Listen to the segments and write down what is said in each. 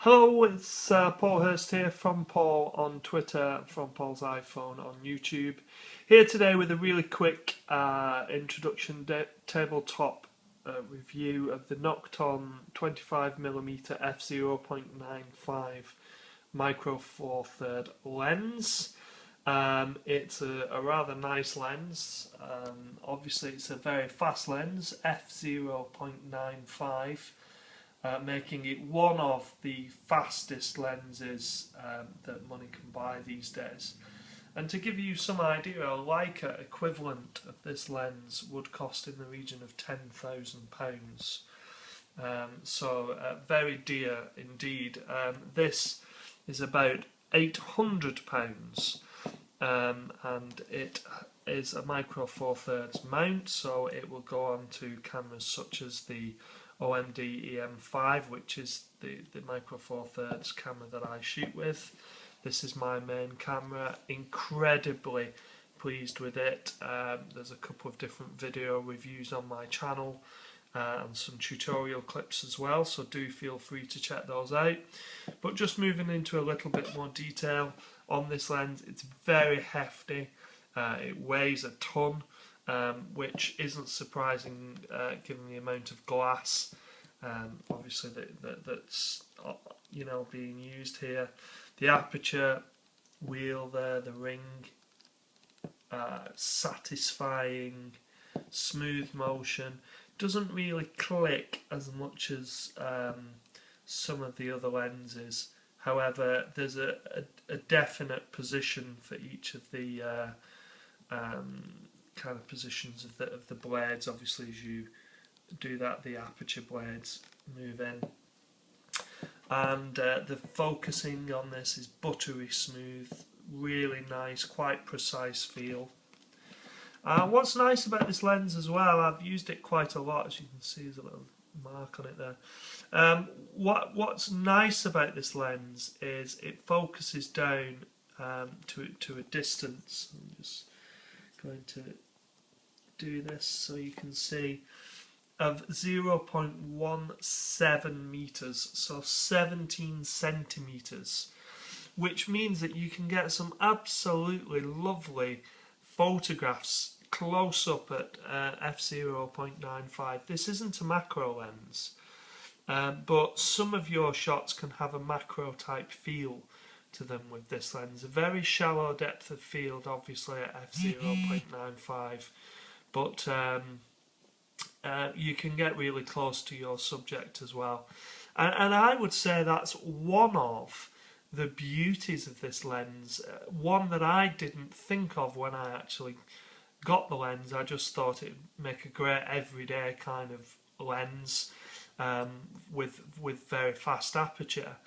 Hello, it's Paul Hurst here from Paul on Twitter, from Paul's iPhone on YouTube. Here today with a really quick introduction tabletop review of the Nokton 25mm f0.95 micro four third lens. It's a rather nice lens. Obviously it's a very fast lens, f0.95. Making it one of the fastest lenses that money can buy these days. And to give you some idea, a Leica equivalent of this lens would cost in the region of £10,000. So very dear indeed. This is about £800, and it is a micro four thirds mount, so it will go on to cameras such as the OMD EM5, which is the micro four thirds camera that I shoot with. This is my main camera. Incredibly pleased with it. There's a couple of different video reviews on my channel and some tutorial clips as well, so do feel free to check those out. But just moving into a little bit more detail on this lens, it's very hefty. It weighs a ton. Which isn't surprising given the amount of glass, obviously that's being used here. The aperture wheel there, the ring, satisfying, smooth motion. Doesn't really click as much as some of the other lenses. However, there's a definite position for each of the kind of positions of the blades. Obviously, as you do that, the aperture blades move in, and the focusing on this is buttery smooth, really nice, quite precise feel. What's nice about this lens as well, I've used it quite a lot, as you can see there's a little mark on it there. What's nice about this lens is it focuses down to a distance. I'm just going to do this so you can see, of 0.17 meters, so 17 centimeters, which means that you can get some absolutely lovely photographs close up at f0.95. This isn't a macro lens, but some of your shots can have a macro type feel to them with this lens. A very shallow depth of field, obviously, at f0.95, but you can get really close to your subject as well. And I would say that's one of the beauties of this lens, one that I didn't think of when I actually got the lens. I just thought it'd make a great everyday kind of lens with very fast aperture.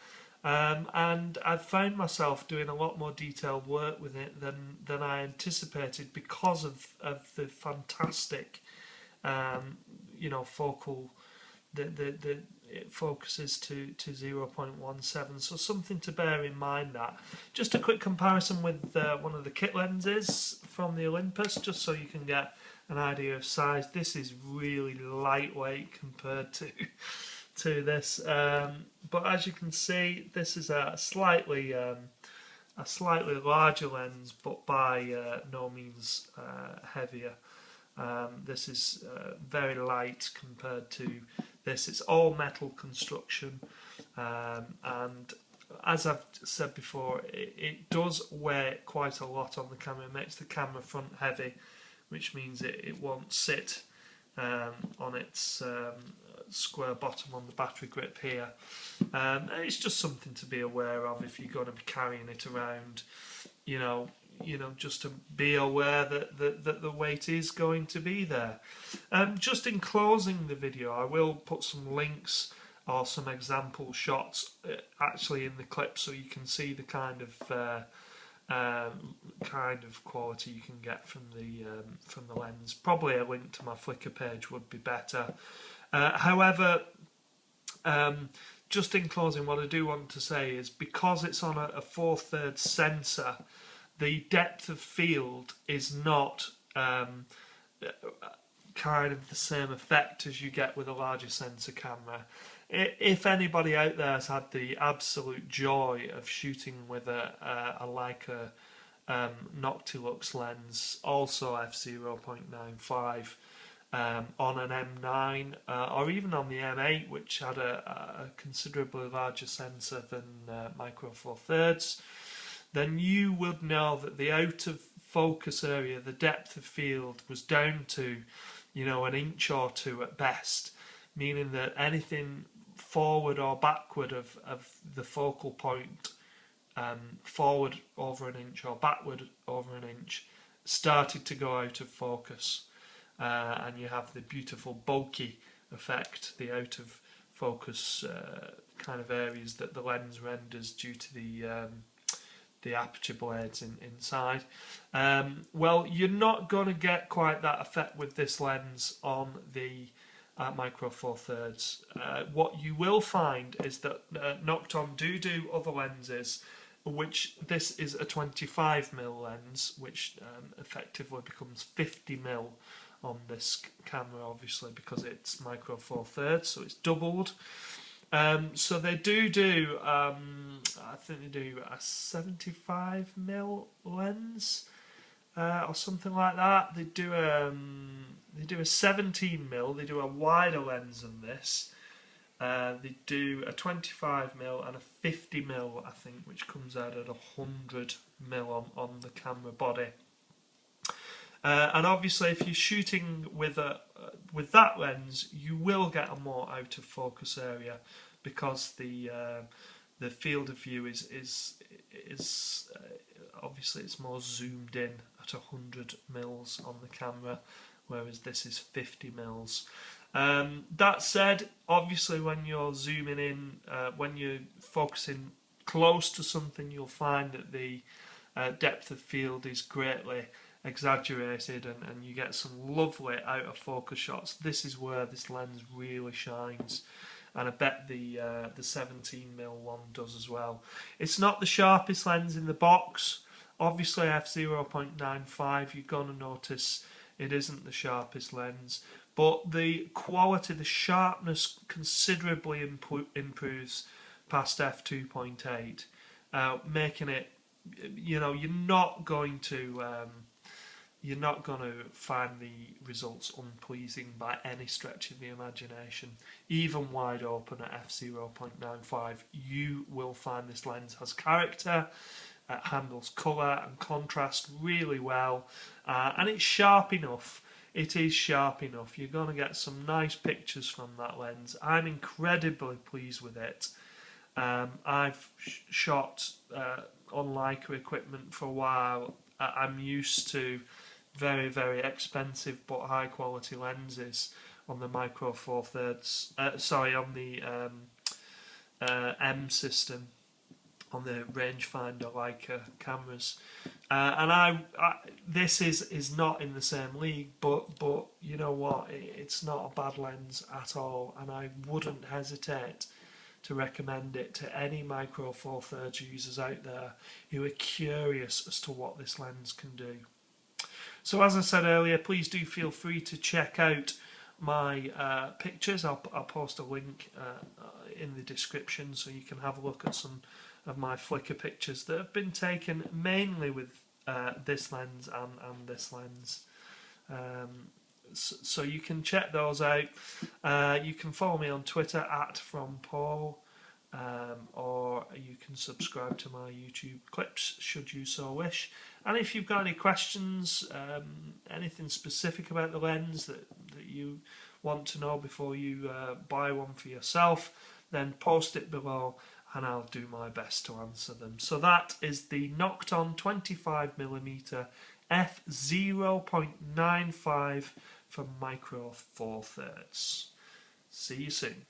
And I've found myself doing a lot more detailed work with it than I anticipated, because of the fantastic, focal. It focuses to 0.17, so something to bear in mind. That just a quick comparison with one of the kit lenses from the Olympus, just so you can get an idea of size. This is really lightweight compared to this, but as you can see, this is a slightly larger lens, but by no means heavier. This is very light compared to this. It's all metal construction, and as I've said before, it does weigh quite a lot on the camera. It makes the camera front heavy, which means it won't sit on its square bottom on the battery grip here. It's just something to be aware of if you're going to be carrying it around, just to be aware that the weight is going to be there. Just in closing the video, I will put some links or some example shots actually in the clip, so you can see the kind of quality you can get from the lens. Probably a link to my Flickr page would be better. However, just in closing, what I do want to say is, because it's on a 4/3 sensor, the depth of field is not kind of the same effect as you get with a larger sensor camera. if anybody out there has had the absolute joy of shooting with a Leica Noctilux lens, also f0.95, on an M9 or even on the M8, which had a considerably larger sensor than Micro Four Thirds, then you would know that the out of focus area, the depth of field, was down to, you know, an inch or two at best, meaning that anything forward or backward of the focal point, forward over an inch or backward over an inch, started to go out of focus. And you have the beautiful bulky effect, the out of focus kind of areas that the lens renders due to the aperture blades inside. Well, you're not going to get quite that effect with this lens on the Micro Four Thirds. What you will find is that Nokton do other lenses, which this is a 25mm lens, which effectively becomes 50mm on this camera, obviously, because it's Micro Four Thirds, so it's doubled. So they do I think they do a 75mm lens or something like that. They do a 17mm. They do a wider lens than this. They do a 25mm and a 50mm, I think, which comes out at 100mm on the camera body. And obviously, if you're shooting with that lens, you will get a more out of focus area, because the field of view is obviously it's more zoomed in at 100mm on the camera, whereas this is 50mm. That said, obviously when you're zooming in, when you're focusing close to something, you'll find that the depth of field is greatly exaggerated, and you get some lovely out of focus shots. This is where this lens really shines, and I bet the 17mm one does as well. It's not the sharpest lens in the box. Obviously f0.95, you're going to notice it isn't the sharpest lens, but the quality, the sharpness considerably improves past f2.8, making it, you know, you're not going to find the results unpleasing by any stretch of the imagination. Even wide open at f0.95, you will find this lens has character, handles colour and contrast really well, and it's sharp enough. It is sharp enough. You're going to get some nice pictures from that lens. I'm incredibly pleased with it. I've shot on Leica equipment for a while. I'm used to very, very expensive but high quality lenses on the Micro Four Thirds, on the M system, on the rangefinder Leica cameras, and this is not in the same league, but you know what, it's not a bad lens at all, and I wouldn't hesitate to recommend it to any Micro Four Thirds users out there who are curious as to what this lens can do. So as I said earlier, please do feel free to check out my pictures. I'll post a link in the description so you can have a look at some of my Flickr pictures that have been taken mainly with this lens and this lens. So you can check those out. You can follow me on Twitter @FromPaul, or you can subscribe to my YouTube clips should you so wish. And if you've got any questions, anything specific about the lens that you want to know before you buy one for yourself, then post it below and I'll do my best to answer them. So that is the Nokton 25mm f0.95 from Micro Four Thirds. See you soon.